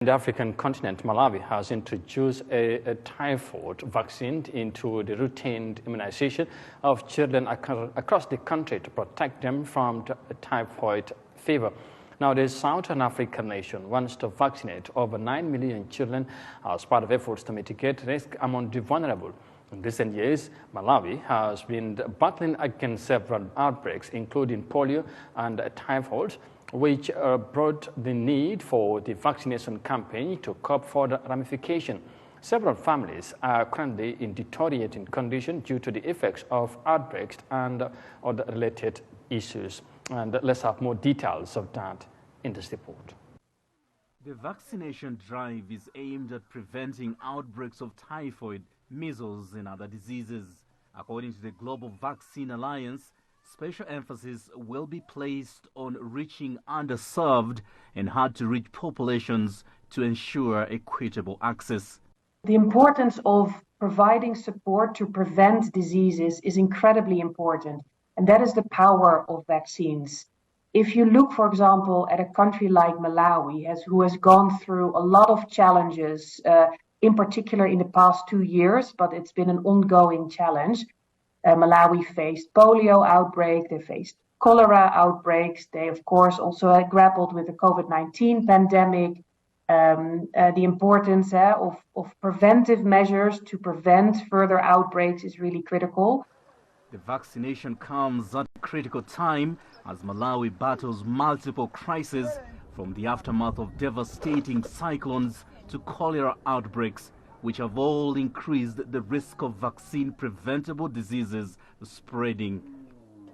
In the African continent, Malawi has introduced a typhoid vaccine into the routine immunization of children across the country to protect them from the typhoid fever. Now, the Southern African nation wants to vaccinate over 9 million children as part of efforts to mitigate risk among the vulnerable. In recent years, Malawi has been battling against several outbreaks, including polio and typhoid, which brought the need for the vaccination campaign to curb further ramification. Several families are currently in deteriorating condition due to the effects of outbreaks and other related issues. And let's have more details of that in this report. The vaccination drive is aimed at preventing outbreaks of typhoid, measles, and other diseases. According to the Global Vaccine Alliance, special emphasis will be placed on reaching underserved and hard-to-reach populations to ensure equitable access. The importance of providing support to prevent diseases is incredibly important, and that is the power of vaccines. If you look, for example, at a country like Malawi, who has gone through a lot of challenges, in particular in the past 2 years, but it's been an ongoing challenge. Malawi faced polio outbreak, they faced cholera outbreaks, they of course also grappled with the COVID-19 pandemic. The importance of preventive measures to prevent further outbreaks is really critical. The vaccination comes at a critical time as Malawi battles multiple crises, from the aftermath of devastating cyclones to cholera outbreaks, which have all increased the risk of vaccine-preventable diseases spreading.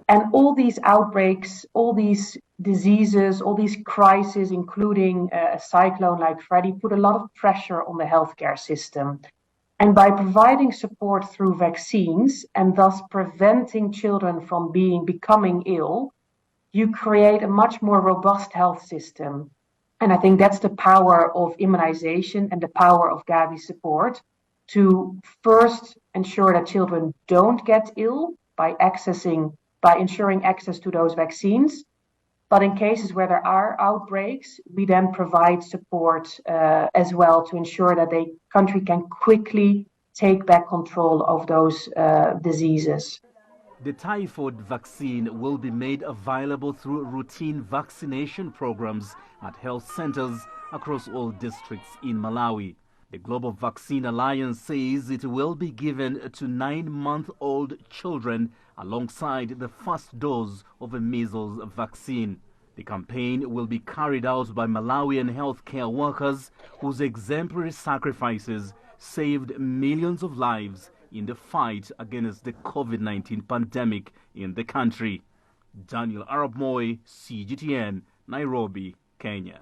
And all these outbreaks, all these diseases, all these crises, including a cyclone like Freddy, put a lot of pressure on the healthcare system. And by providing support through vaccines and thus preventing children from becoming ill, you create a much more robust health system. And I think that's the power of immunization and the power of Gavi support, to first ensure that children don't get ill by ensuring access to those vaccines. But in cases where there are outbreaks, we then provide support as well to ensure that the country can quickly take back control of those diseases. The typhoid vaccine will be made available through routine vaccination programs at health centers across all districts in Malawi. The Global Vaccine Alliance says it will be given to 9-month-old children alongside the first dose of a measles vaccine. The campaign will be carried out by Malawian healthcare workers whose exemplary sacrifices saved millions of lives in the fight against the COVID-19 pandemic in the country. Daniel Arab Moy, CGTN, Nairobi, Kenya.